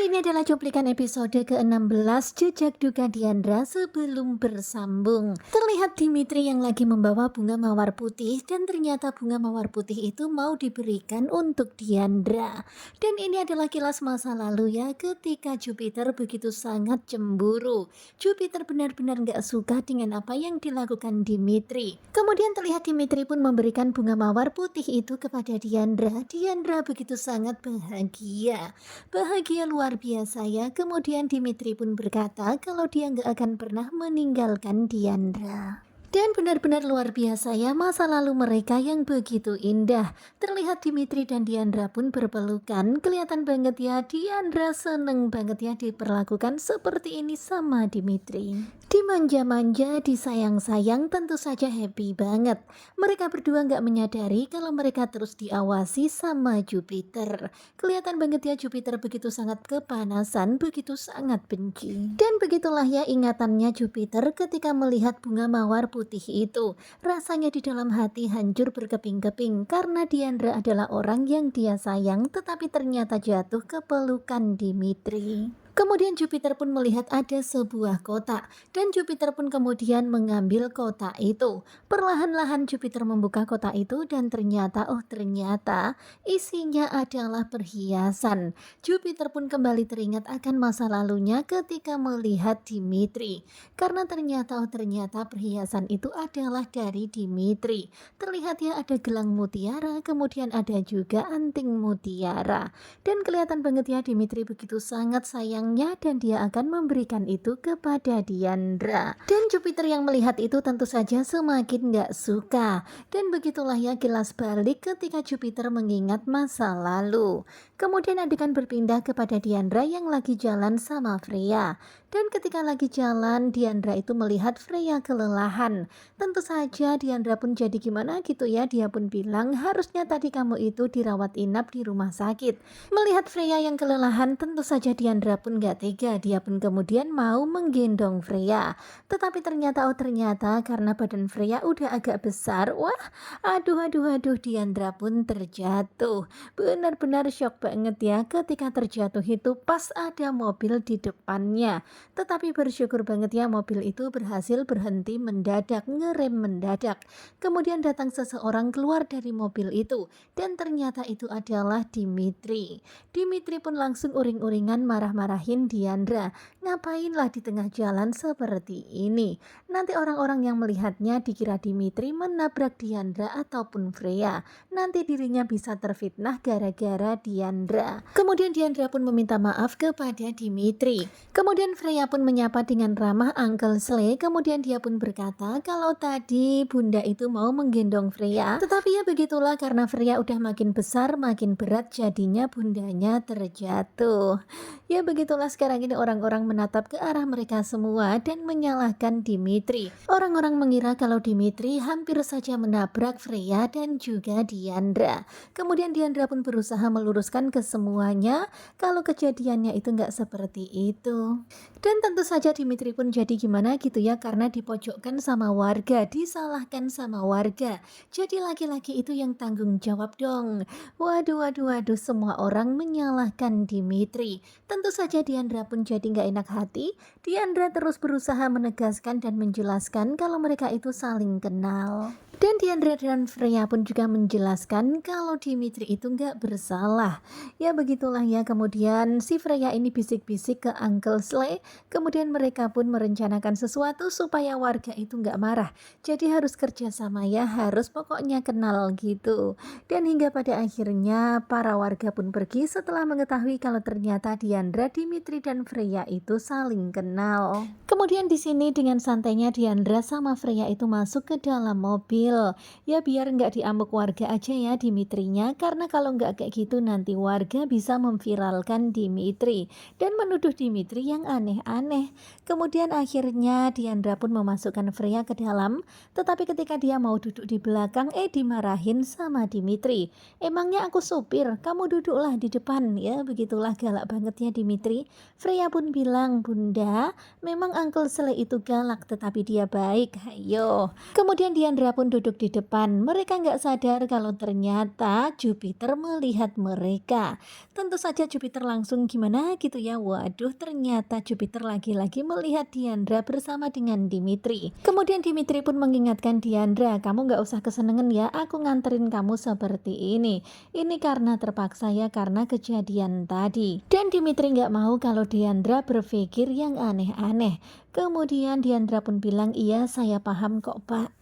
ini adalah cuplikan episode ke-16 Jejak Duka Diandra sebelum bersambung. Terlihat Dimitri yang lagi membawa bunga mawar putih dan ternyata bunga mawar putih itu mau diberikan untuk Diandra. Dan ini adalah kilas masa lalu ya, ketika Jupiter begitu sangat cemburu. Jupiter benar-benar gak suka dengan apa yang dilakukan Dimitri. Kemudian terlihat Dimitri pun memberikan bunga mawar putih itu kepada Diandra. Diandra begitu sangat bahagia. Bahagia luar biasa ya. Kemudian Dimitri pun berkata kalau dia nggak akan pernah meninggalkan Diandra. Dan benar-benar luar biasa ya, masa lalu mereka yang begitu indah. Terlihat Dimitri dan Diandra pun berpelukan. Kelihatan banget ya, Diandra seneng banget ya diperlakukan seperti ini sama Dimitri. Dimanja-manja, disayang-sayang, tentu saja happy banget. Mereka berdua nggak menyadari kalau mereka terus diawasi sama Jupiter. Kelihatan banget ya, Jupiter begitu sangat kepanasan, begitu sangat benci. Dan begitulah ya ingatannya Jupiter ketika melihat bunga mawar putih itu. Rasanya di dalam hati hancur berkeping-keping karena Diandra adalah orang yang dia sayang, tetapi ternyata jatuh ke pelukan Dimitri. Kemudian Jupiter pun melihat ada sebuah kotak dan Jupiter pun kemudian mengambil kotak itu. Perlahan-lahan Jupiter membuka kotak itu dan ternyata isinya adalah perhiasan. Jupiter pun kembali teringat akan masa lalunya ketika melihat Dimitri. Karena ternyata perhiasan itu adalah dari Dimitri. Terlihat ya ada gelang mutiara, kemudian ada juga anting mutiara. Dan kelihatan banget ya Dimitri begitu sangat sayang dan dia akan memberikan itu kepada Diandra. Dan Jupiter yang melihat itu tentu saja semakin gak suka. Dan begitulah ya kilas balik ketika Jupiter mengingat masa lalu. Kemudian adegan berpindah kepada Diandra yang lagi jalan sama Freya. Dan ketika lagi jalan, Diandra itu melihat Freya kelelahan. Tentu saja Diandra pun jadi gimana gitu ya. Dia pun bilang harusnya tadi kamu itu dirawat inap di rumah sakit. Melihat Freya yang kelelahan, tentu saja Diandra pun gak tega. Dia pun kemudian mau menggendong Freya. Tetapi ternyata karena badan Freya udah agak besar. Wah, aduh Diandra pun terjatuh. Benar-benar shock banget ya ketika terjatuh itu pas ada mobil di depannya. Tetapi bersyukur banget ya mobil itu berhasil berhenti mendadak, ngerem mendadak. Kemudian datang seseorang keluar dari mobil itu dan ternyata itu adalah Dimitri. Dimitri pun langsung uring-uringan marah-marahin Diandra. Ngapainlah di tengah jalan seperti ini? Nanti orang-orang yang melihatnya dikira Dimitri menabrak Diandra ataupun Freya. Nanti dirinya bisa terfitnah gara-gara Diandra. Kemudian Diandra pun meminta maaf kepada Dimitri. Kemudian Freya pun menyapa dengan ramah Uncle Slay. Kemudian dia pun berkata kalau tadi bunda itu mau menggendong Freya. Tetapi ya begitulah karena Freya udah makin besar, makin berat jadinya bundanya terjatuh. Ya begitulah sekarang ini orang-orang menatap ke arah mereka semua dan menyalahkan Dimitri. Orang-orang mengira kalau Dimitri hampir saja menabrak Freya dan juga Diandra. Kemudian Diandra pun berusaha meluruskan ke semuanya kalau kejadiannya itu nggak seperti itu. Dan tentu saja Dimitri pun jadi gimana gitu ya karena dipojokkan sama warga, disalahkan sama warga. Jadi laki-laki itu yang tanggung jawab dong. Waduh, semua orang menyalahkan Dimitri. Tentu saja Diandra pun jadi gak enak hati. Diandra terus berusaha menegaskan dan menjelaskan kalau mereka itu saling kenal. Dan Diandra dan Freya pun juga menjelaskan kalau Dimitri itu gak bersalah. Ya begitulah ya, kemudian si Freya ini bisik-bisik ke Uncle Slay. Kemudian mereka pun merencanakan sesuatu supaya warga itu gak marah. Jadi harus kerjasama ya, harus pokoknya kenal gitu. Dan hingga pada akhirnya para warga pun pergi setelah mengetahui kalau ternyata Diandra, Dimitri dan Freya itu saling kenal. Kemudian di sini dengan santainya Diandra sama Freya itu masuk ke dalam mobil. Ya biar nggak diamuk warga aja ya Dimitrinya, karena kalau nggak kayak gitu nanti warga bisa memviralkan Dimitri dan menuduh Dimitri yang aneh-aneh. Kemudian akhirnya Diandra pun memasukkan Freya ke dalam, tetapi ketika dia mau duduk di belakang dimarahin sama Dimitri. Emangnya aku supir, kamu duduklah di depan. Ya begitulah galak banget ya Dimitri. Freya pun bilang, bunda memang Uncle Slay itu galak tetapi dia baik, ayo. Kemudian Diandra pun duduk di depan. Mereka nggak sadar kalau ternyata Jupiter melihat mereka. Tentu saja Jupiter langsung gimana gitu ya. Waduh, ternyata Jupiter lagi-lagi melihat Diandra bersama dengan Dimitri. Kemudian Dimitri pun mengingatkan Diandra, kamu nggak usah kesenengan ya, aku nganterin kamu seperti ini. Ini karena terpaksa ya, karena kejadian tadi. Dan Dimitri nggak mau kalau Diandra berpikir yang aneh-aneh. Kemudian Diandra pun bilang, iya saya paham kok Pak.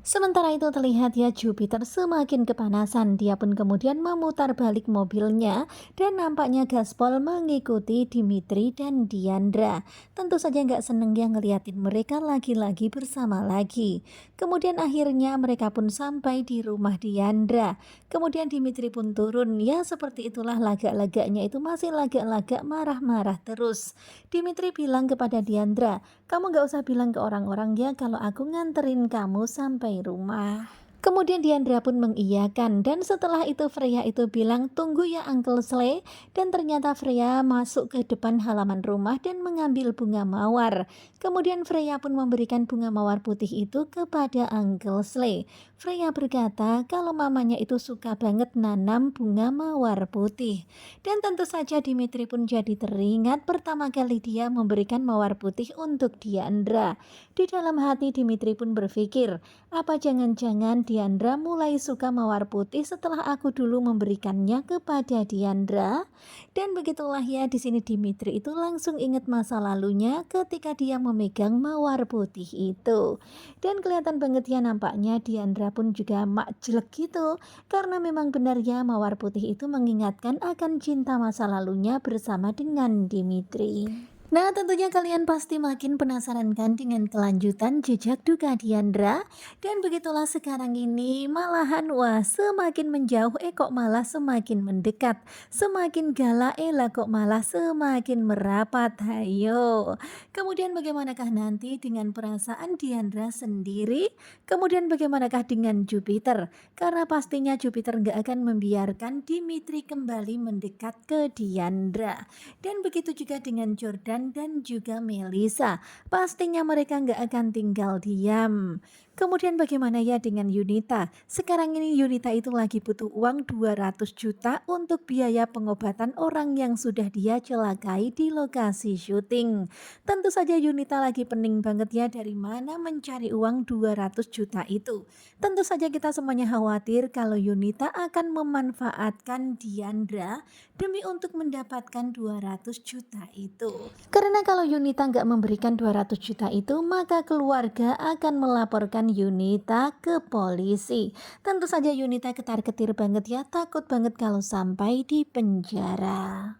Sementara itu terlihat ya Jupiter semakin kepanasan. Dia pun kemudian memutar balik mobilnya dan nampaknya gaspol mengikuti Dimitri dan Diandra. Tentu saja nggak seneng ya ngeliatin mereka lagi-lagi bersama lagi. Kemudian akhirnya mereka pun sampai di rumah Diandra. Kemudian Dimitri pun turun. Ya seperti itulah lagak-lagaknya itu masih lagak-lagak marah-marah terus. Dimitri bilang kepada Diandra, kamu gak usah bilang ke orang-orang ya kalau aku nganterin kamu sampai rumah. Kemudian Diandra pun mengiyakan dan setelah itu Freya itu bilang tunggu ya Uncle Slay, dan ternyata Freya masuk ke depan halaman rumah dan mengambil bunga mawar. Kemudian Freya pun memberikan bunga mawar putih itu kepada Uncle Slay. Freya berkata kalau mamanya itu suka banget nanam bunga mawar putih. Dan tentu saja Dimitri pun jadi teringat pertama kali dia memberikan mawar putih untuk Diandra. Di dalam hati Dimitri pun berpikir, apa jangan-jangan Diandra mulai suka mawar putih setelah aku dulu memberikannya kepada Diandra? Dan begitulah ya, di sini Dimitri itu langsung ingat masa lalunya ketika dia memegang mawar putih itu. Dan kelihatan banget ya nampaknya Diandra pun juga jelek gitu, karena memang benar ya mawar putih itu mengingatkan akan cinta masa lalunya bersama dengan Dimitri. Nah, tentunya kalian pasti makin penasaran kan dengan kelanjutan jejak duka Diandra? Dan begitulah sekarang ini malahan wah semakin menjauh kok malah semakin mendekat. Semakin galak lah kok malah semakin merapat. Hayo. Kemudian bagaimanakah nanti dengan perasaan Diandra sendiri? Kemudian bagaimanakah dengan Jupiter? Karena pastinya Jupiter nggak akan membiarkan Dimitri kembali mendekat ke Diandra. Dan begitu juga dengan Jordan dan juga Melisa. Pastinya mereka nggak akan tinggal diam. Kemudian bagaimana ya dengan Yunita? Sekarang ini Yunita itu lagi butuh uang 200 juta untuk biaya pengobatan orang yang sudah dia celakai di lokasi syuting. Tentu saja Yunita lagi pening banget ya dari mana mencari uang 200 juta itu. Tentu saja kita semuanya khawatir kalau Yunita akan memanfaatkan Diandra demi untuk mendapatkan 200 juta itu. Karena kalau Yunita nggak memberikan 200 juta itu, maka keluarga akan melaporkan Yunita ke polisi. Tentu saja Yunita ketar-ketir banget ya, takut banget kalau sampai di penjara.